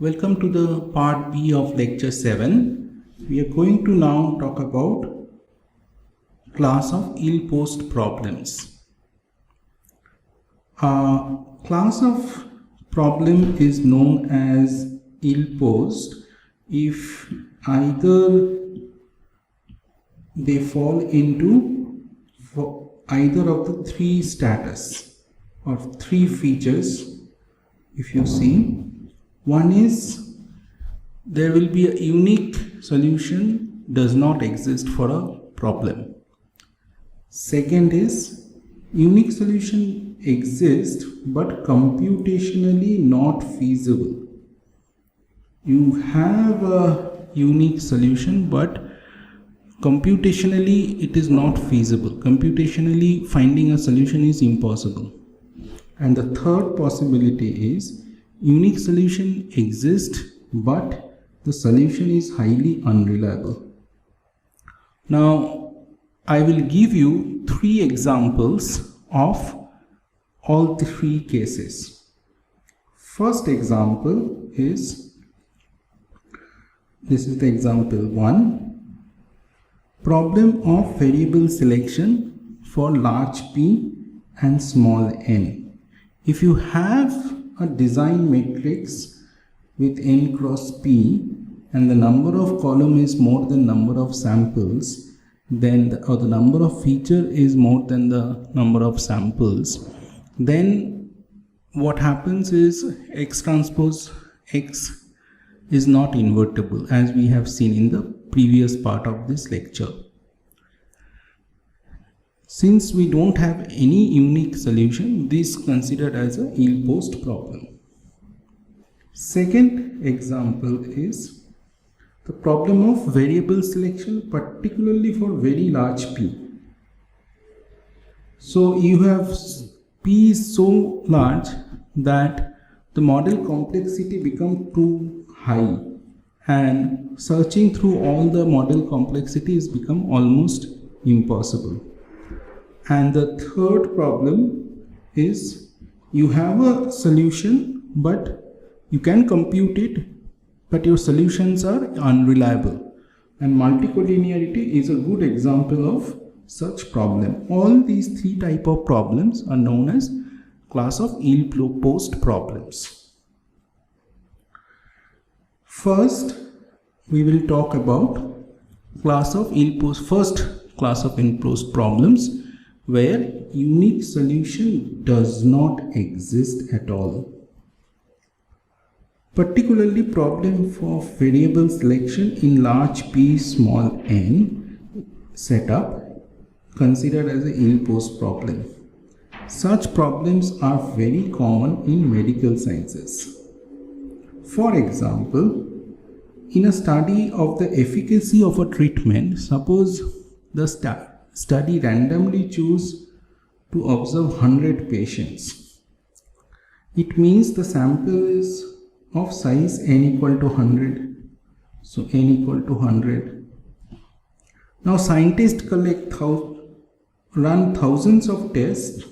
Welcome to the part B of lecture 7. We are going to now talk about class of ill-posed problems. Class of problem is known as ill-posed if either they fall into either of the three status or three features. If you see, one is there will be a unique solution does not exist for a problem. Second is unique solution exists but computationally not feasible. You have a unique solution but computationally it is not feasible. Computationally finding a solution is impossible. And the third possibility is unique solution exists but the solution is highly unreliable. Now I will give you three examples of all three cases. First example is, this is the example 1. Problem of variable selection for large P and small n. If you have a design matrix with n cross P and the number of column is more than number of samples, then the number of feature is more than the number of samples, then what happens is X transpose X is not invertible, as we have seen in the previous part of this lecture. Since we don't have any unique solution, this is considered as a ill-posed problem. Second example is the problem of variable selection, particularly for very large P. So you have P is so large that the model complexity becomes too high, and searching through all the model complexities become almost impossible. And the third problem is you have a solution but you can compute it, but your solutions are unreliable, and multicollinearity is a good example of such problem. All these three types of problems are known as class of ill-posed problems. First, we will talk about class of ill-posed. First class of ill-posed problems where unique solution does not exist at all. Particularly problem for variable selection in large P small n setup considered as an ill-posed problem. Such problems are very common in medical sciences. For example, in a study of the efficacy of a treatment, suppose the study randomly choose to observe 100 patients. It means the sample is of size n equal to 100. So n equal to 100. Now scientists run thousands of tests,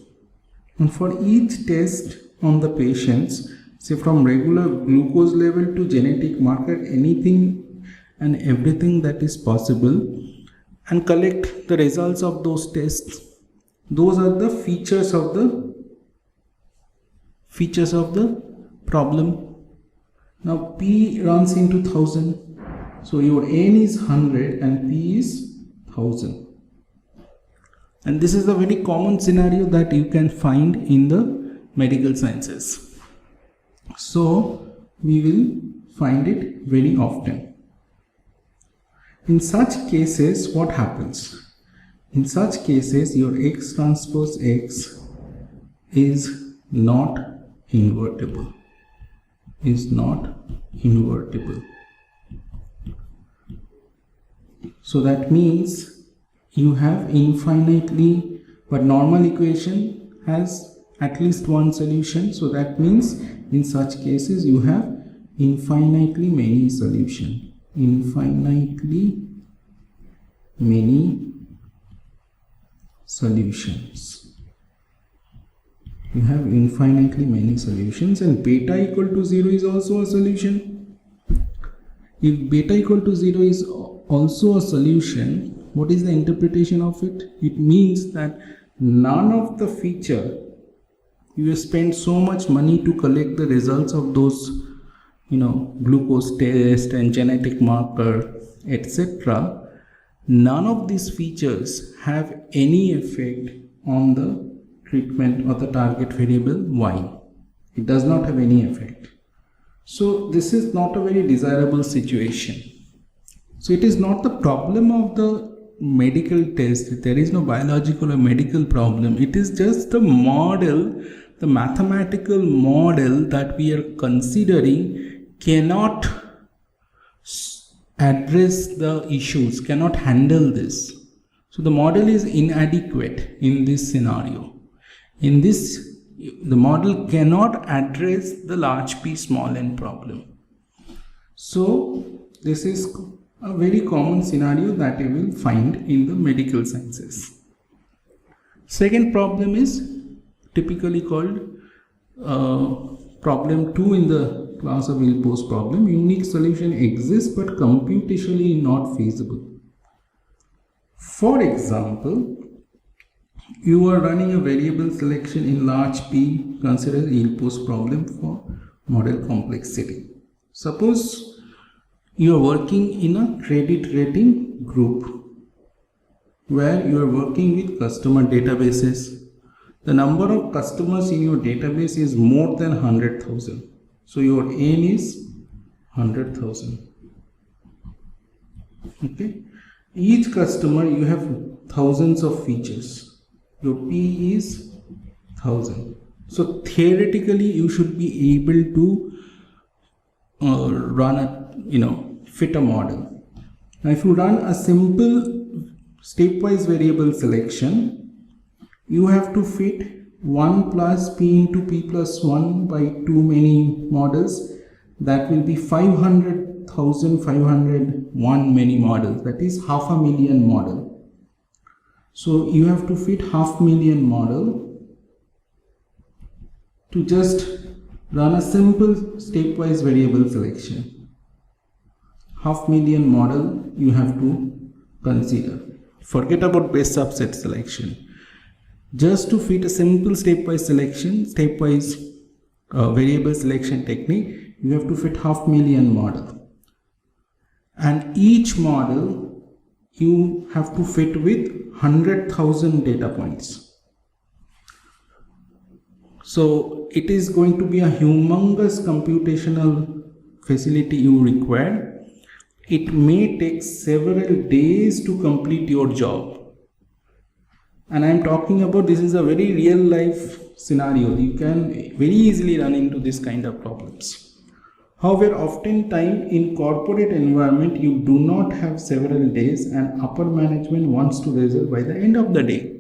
and for each test on the patients, say from regular glucose level to genetic marker, anything and everything that is possible, and collect the results of those tests. Those are the features of the problem. Now P runs into 1000, so your n is 100 and P is 1000. And this is a very common scenario that you can find in the medical sciences. So we will find it very often. In such cases, what happens? In such cases, your X transpose X is not invertible. So that means you have infinitely, but normal equation has at least one solution. So that means in such cases you have infinitely many solutions. Infinitely many solutions. You have infinitely many solutions, and beta equal to 0 is also a solution. If beta equal to 0 is also a solution, what is the interpretation of it? It means that none of the feature you spend so much money to collect the results of those, glucose test and genetic marker, etc. None of these features have any effect on the treatment or the target variable y. It does not have any effect. So this is not a very desirable situation. So it is not the problem of the medical test. There is no biological or medical problem. It is just the model, the mathematical model that we are considering cannot address the issues, cannot handle this. So the model is inadequate in this scenario. In this, the model cannot address the large p small n problem. So this is a very common scenario that you will find in the medical sciences. Second problem is typically called problem 2 in the class of ill-posed problem. Unique solution exists but computationally not feasible. For example, you are running a variable selection in large P considered ill-posed problem for model complexity. Suppose you are working in a credit rating group where you are working with customer databases. The number of customers in your database is more than 100,000. So your N is 100,000. Okay. Each customer you have thousands of features. Your P is 1000. So theoretically you should be able to run a fit a model. Now if you run a simple stepwise variable selection, you have to fit 1 plus P into P plus 1 by too many models. That will be 500,501 many models. That is 500,000 model. So you have to fit 500,000 model to just run a simple stepwise variable selection. 500,000 model you have to consider. Forget about best subset selection. Just to fit a simple stepwise selection, stepwise variable selection technique, you have to fit 500,000 model. And each model you have to fit with 100,000 data points. So it is going to be a humongous computational facility you require. It may take several days to complete your job. And I am talking about, this is a very real life scenario. You can very easily run into this kind of problems. However, oftentimes in corporate environment, you do not have several days and upper management wants to resolve by the end of the day.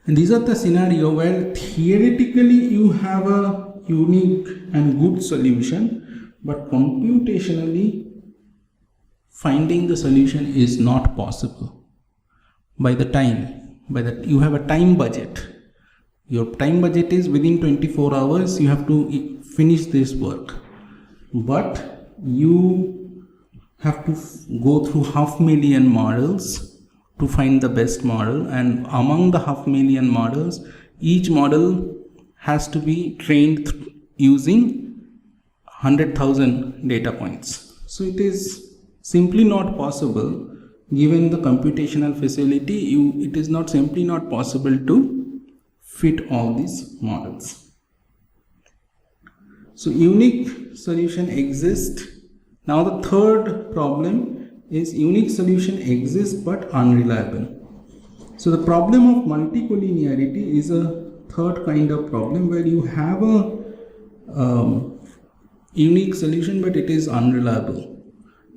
And these are the scenario where theoretically you have a unique and good solution, but computationally finding the solution is not possible. You have a time budget. Your time budget is within 24 hours, you have to finish this work. But you have to go through 500,000 models to find the best model, and among the 500,000 models, each model has to be trained using 100,000 data points. So it is simply not possible. Given the computational facility, it is simply not possible to fit all these models. So unique solution exists. Now the third problem is unique solution exists but unreliable. So the problem of multicollinearity is a third kind of problem where you have a unique solution but it is unreliable.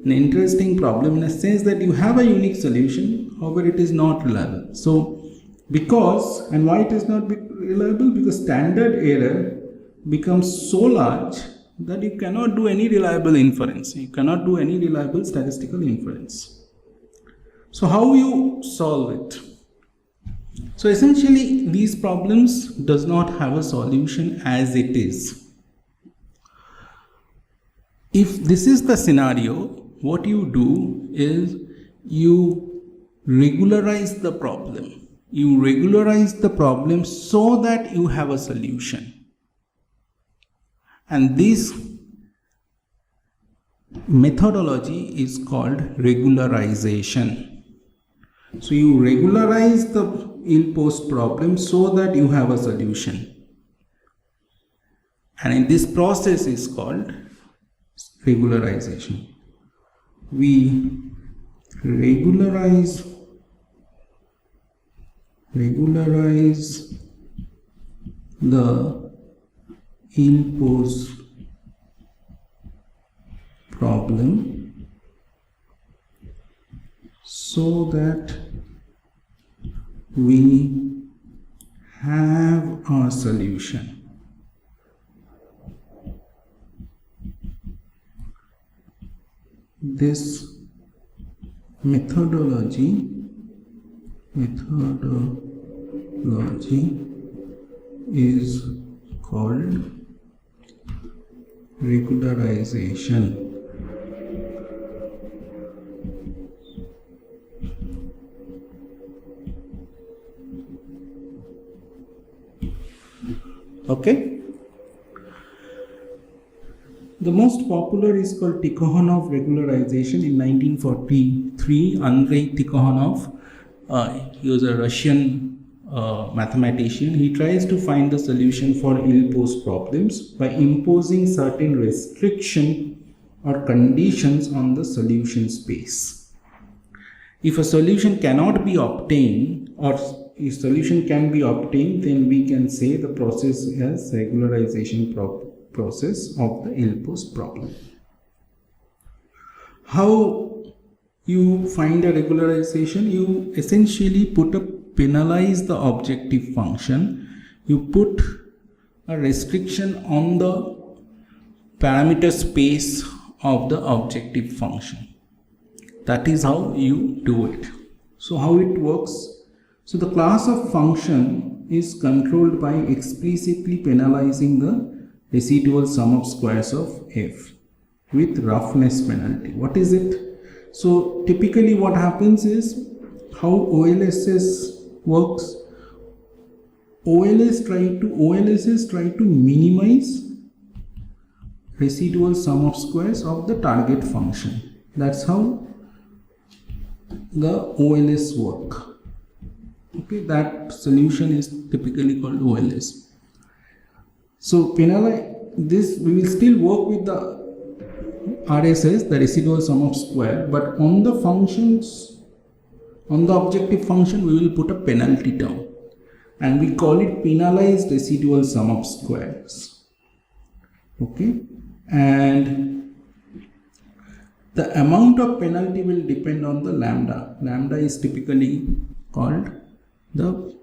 An interesting problem in a sense that you have a unique solution, however it is not reliable. So because, and why it is not reliable? Because standard error becomes so large that you cannot do any reliable inference. You cannot do any reliable statistical inference. So how you solve it? So essentially these problems does not have a solution as it is. if this is the scenario, what you do is you regularize the problem. You regularize the problem so that you have a solution. And this methodology is called regularization. So you regularize the ill-posed problem so that you have a solution. And in this process is called regularization. We regularize the ill-posed problem so that we have a solution. This methodology is called regularization. Okay. The most popular is called Tikhonov regularization in 1943. Andrei Tikhonov, he was a Russian mathematician. He tries to find the solution for ill-posed problems by imposing certain restriction or conditions on the solution space. If a solution cannot be obtained, or if solution can be obtained, then we can say the process is regularization process of the ill-posed problem. How you find a regularization? You essentially penalize the objective function. You put a restriction on the parameter space of the objective function. That is how you do it. So how it works? So the class of function is controlled by explicitly penalizing the residual sum of squares of f with roughness penalty. What is it? So typically what happens is, how OLSS works, OLSs try to minimize residual sum of squares of the target function. That's how the OLS work. Okay, that solution is typically called OLS. So penalize this, we will still work with the RSS, the residual sum of square, but on the functions, on the objective function, we will put a penalty term, and we call it penalized residual sum of squares. Okay, and the amount of penalty will depend on the lambda. Lambda is typically called the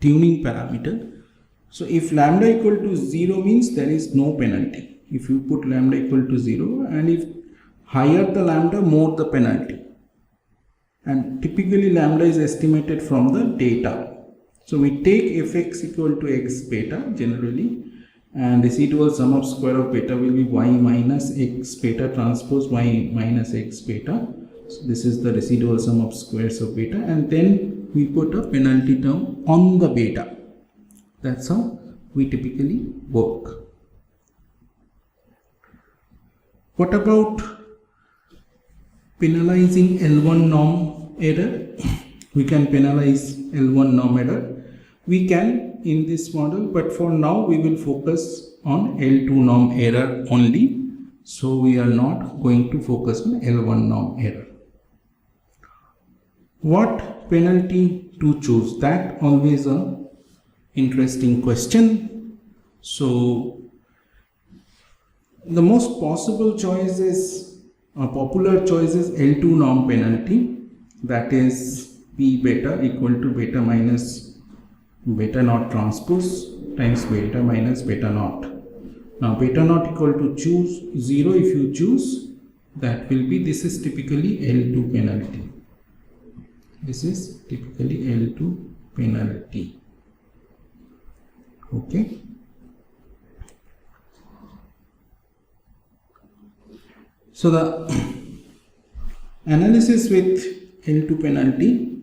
tuning parameter. So if lambda equal to 0 means there is no penalty. If you put lambda equal to 0, and if higher the lambda, more the penalty. And typically lambda is estimated from the data. So we take fx equal to x beta generally, and residual sum of square of beta will be y minus x beta transpose y minus x beta. So this is the residual sum of squares of beta, and then we put a penalty term on the beta. That's how we typically work. What about penalizing L1 norm error? We can penalize L1 norm error. We can in this model, but for now we will focus on L2 norm error only. So we are not going to focus on L1 norm error. What penalty to choose? That always a interesting question. So the most possible choice is, popular choice is L2 norm penalty, that is P beta equal to beta minus beta naught transpose times beta minus beta naught. Now beta naught equal to 0 if you choose, that will be, this is typically L2 penalty. This is typically L2 penalty. Okay. So the analysis with L2 penalty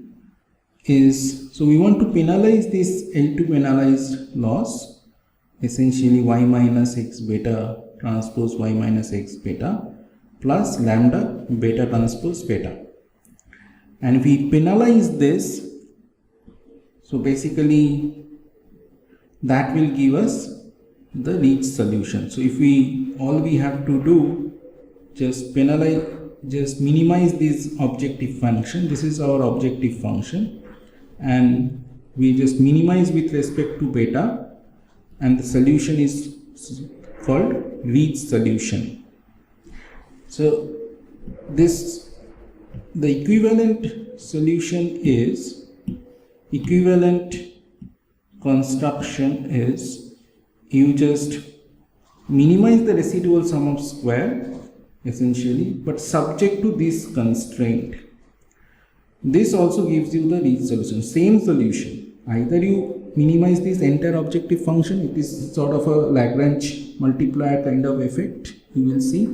is, so we want to penalize this L2 penalized loss, essentially y minus x beta transpose y minus x beta plus lambda beta transpose beta. And if we penalize this, so basically that will give us the Risdge solution. So if all we have to do, just minimize this objective function. This is our objective function, and we just minimize with respect to beta, and the solution is called Risdge solution. So the equivalent solution is, equivalent construction is, you just minimize the residual sum of square essentially, but subject to this constraint. This also gives you the Risdge solution, same solution. Either you minimize this entire objective function, it is sort of a Lagrange multiplier kind of effect, you will see,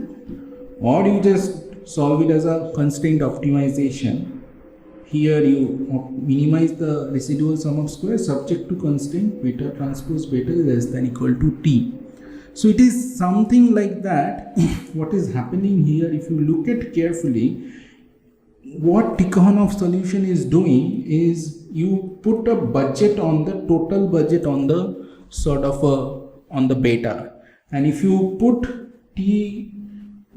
or you just solve it as a constraint optimization. Here you minimize the residual sum of square subject to constraint beta transpose beta is less than equal to t. So it is something like that. What is happening here, if you look at carefully, what Tikhonov solution is doing is you put a budget on the total budget on the sort of on the beta, and if you put t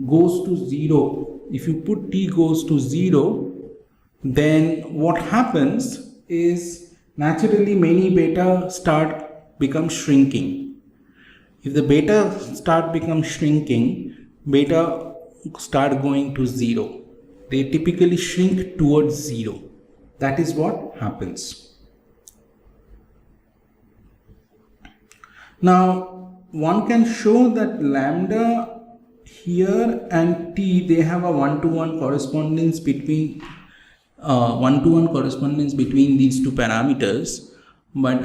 goes to 0, if you put t goes to 0, then what happens is naturally many beta become shrinking. If the beta become shrinking, beta start going to 0. They typically shrink towards 0. That is what happens. Now, one can show that lambda here and t, they have a one-to-one correspondence between these two parameters, but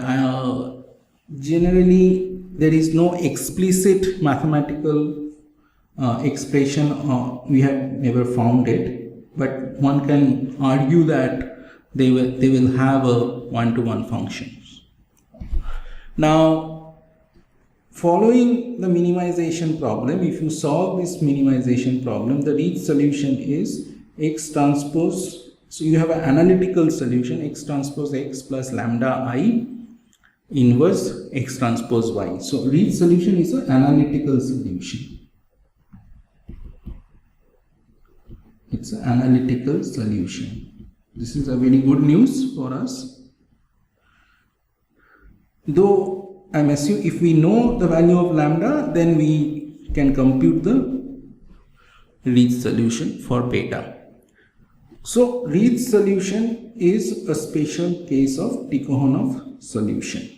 generally there is no explicit mathematical expression, we have never found it, but one can argue that they will have a one-to-one functions. Now, following the minimization problem, if you solve this minimization problem, the Risdge solution is x transpose, so you have an analytical solution, x transpose x plus lambda I inverse x transpose y. So Risdge solution is an analytical solution. It's an analytical solution. This is a very good news for us. Though I'm assuming if we know the value of lambda, then we can compute the Risdge solution for beta. So Risdge solution is a special case of Tikhonov solution.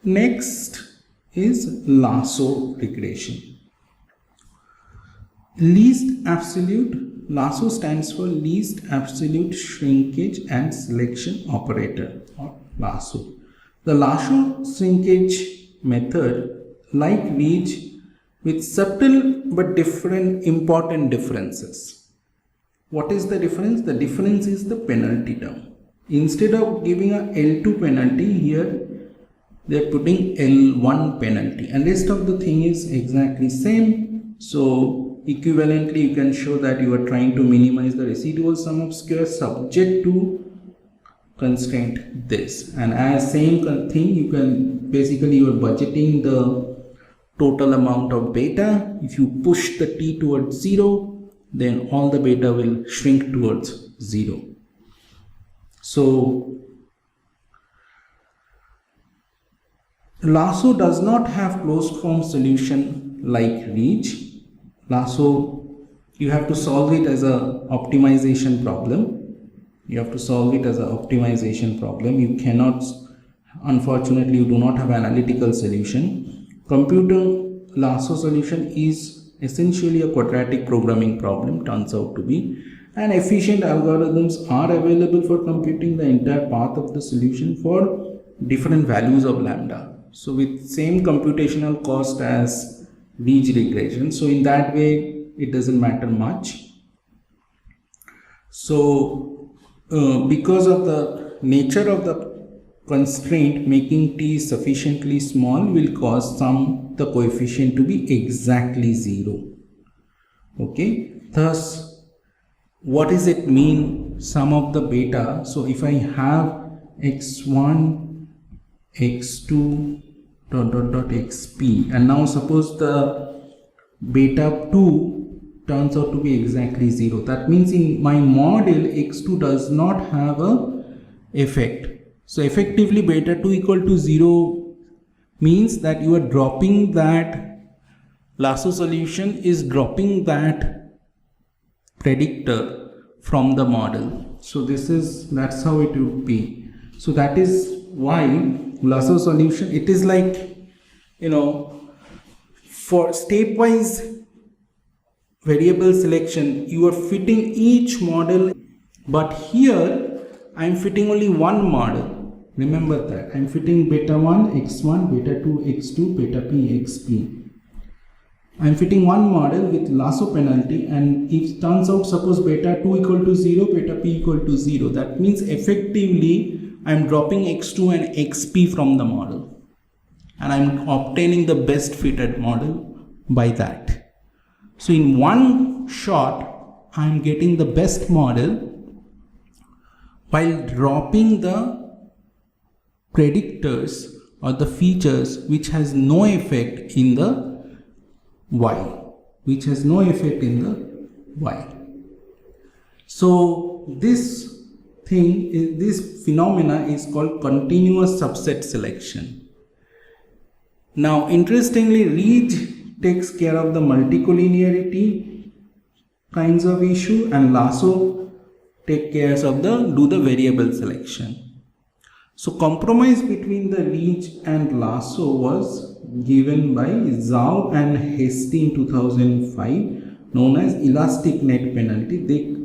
Next is LASSO regression. LASSO stands for least absolute shrinkage and selection operator, or LASSO. The LASSO shrinkage method, like Risdge, with subtle but different important differences. What is the difference? The difference is the penalty term. Instead of giving a L2 penalty, here they are putting L1 penalty, and rest of the thing is exactly same. So equivalently, you can show that you are trying to minimize the residual sum of squares subject to constraint this, and as same thing, you can basically, you are budgeting the total amount of beta. If you push the t towards 0, then all the beta will shrink towards 0. So LASSO does not have closed form solution like Risdge. LASSO, you have to solve it as a optimization problem. You have to solve it as an optimization problem. You cannot, unfortunately, you do not have an analytical solution. Computer LASSO solution is essentially a quadratic programming problem, turns out to be, and efficient algorithms are available for computing the entire path of the solution for different values of lambda. So with same computational cost as Risdge regression. So in that way it doesn't matter much. So because of the nature of the constraint, making t sufficiently small will cause the coefficient to be exactly 0. Okay, thus what does it mean, sum of the beta? So if I have x1 x2 ... xp, and now suppose the beta 2 turns out to be exactly 0, that means in my model x2 does not have a effect. So effectively beta 2 equal to 0 means that you are dropping that, lasso solution is dropping that predictor from the model. So that's how it would be. So that is why lasso solution, it is like, for stepwise variable selection you are fitting each model, but here I am fitting only one model. Remember that I am fitting beta 1 x1, beta 2 x2, beta p xp. I am fitting one model with lasso penalty, and if it turns out suppose beta 2 equal to 0, beta p equal to 0, that means effectively I am dropping x2 and xp from the model, and I am obtaining the best fitted model by that. So in one shot I am getting the best model while dropping the predictors or the features which has no effect in the y, So this phenomena is called continuous subset selection. Now interestingly, Risdge takes care of the multicollinearity kinds of issue, and LASSO take care of the variable selection. So compromise between the Risdge and LASSO was given by Zhao and Hasty in 2005, known as elastic net penalty. They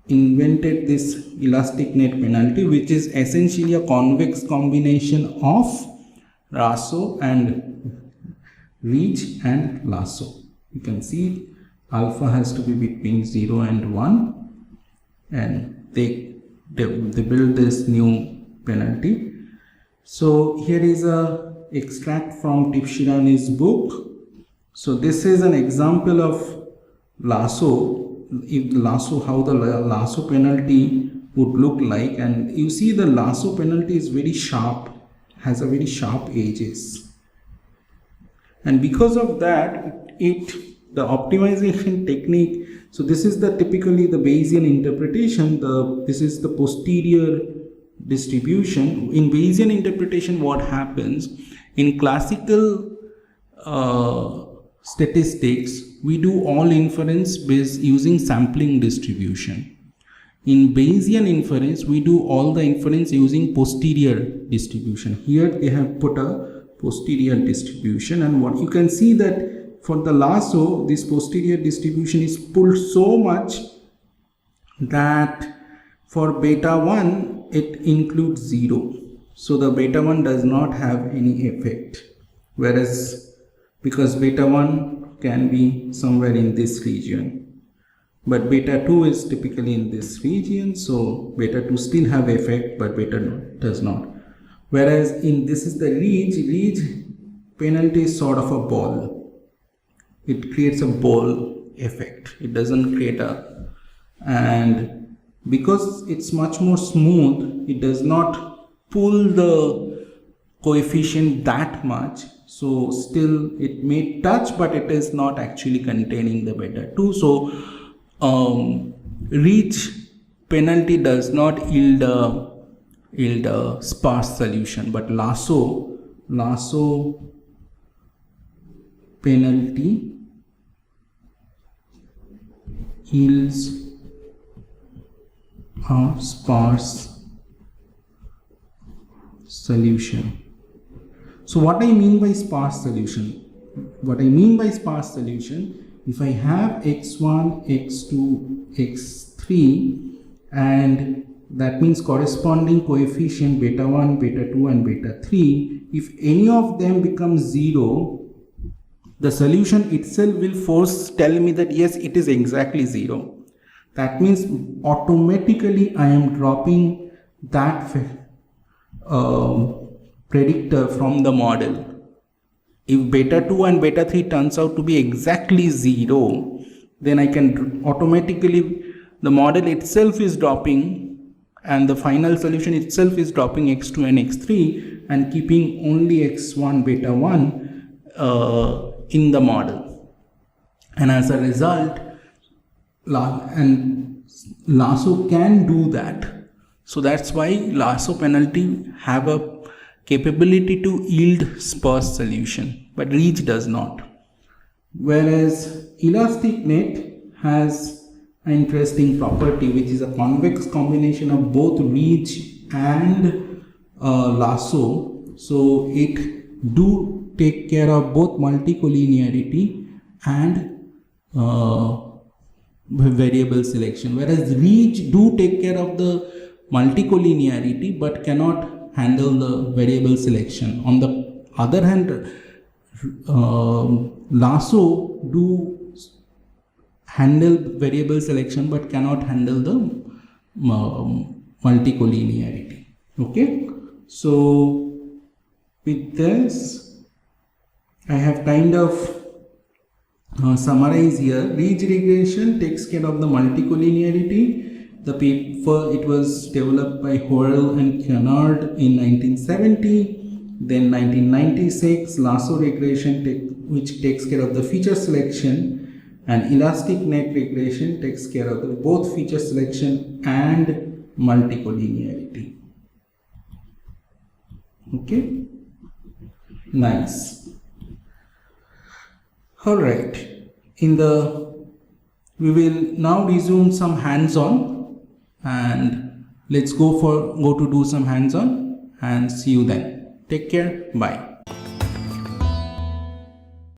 invented this elastic net penalty, which is essentially a convex combination of LASSO and Risdge and LASSO. You can see alpha has to be between 0 and 1, and they build this new penalty. So here is a extract from Tipshirani's book. So this is an example of LASSO, how the LASSO penalty would look like, and you see the LASSO penalty is very sharp, has a very sharp edges, and because of that the optimization technique. So this is typically the Bayesian interpretation. This is the posterior distribution. In Bayesian interpretation, what happens in classical statistics, we do all inference based using sampling distribution. In Bayesian inference, we do all the inference using posterior distribution. Here they have put a posterior distribution, and what you can see that for the LASSO, this posterior distribution is pulled so much that for beta 1 it includes 0. So the beta 1 does not have any effect, whereas because beta 1 can be somewhere in this region, but beta 2 is typically in this region, so beta 2 still have effect, but beta does not. Whereas this is the Risdge penalty is sort of a ball. It creates a ball effect. It doesn't create and because it's much more smooth, it does not pull the coefficient that much. So still it may touch, but it is not actually containing the beta 2. So Risdge penalty does not yield a sparse solution, but LASSO penalty yields a sparse solution. So what I mean by sparse solution? If I have x1, x2, x3, and that means corresponding coefficient beta 1, beta 2 and beta 3, if any of them becomes 0, the solution itself will tell me that yes, it is exactly 0. That means automatically I am dropping that predictor from the model. If beta 2 and beta 3 turns out to be exactly 0, then I can automatically, the model itself is dropping and the final solution itself is dropping x2 and x3 and keeping only x1 beta 1 in the model. And as a result, LASSO can do that. So that's why LASSO penalty have a capability to yield sparse solution, but Risdge does not. Whereas elastic net has an interesting property, which is a convex combination of both Risdge and LASSO. So it do take care of both multicollinearity and variable selection, whereas Risdge do take care of the multicollinearity but cannot handle the variable selection. On the other hand, LASSO do handle variable selection but cannot handle the multicollinearity. Okay, so with this I have kind of summarize here. Risdge regression takes care of the multicollinearity. The paper, it was developed by Horrell and Kennard in 1970. Then 1996, LASSO regression, which takes care of the feature selection, and elastic net regression takes care of the both feature selection and multicollinearity. Okay, nice. All right, we will now resume some hands-on, and let's go to do some hands-on, and see you then. Take care. Bye.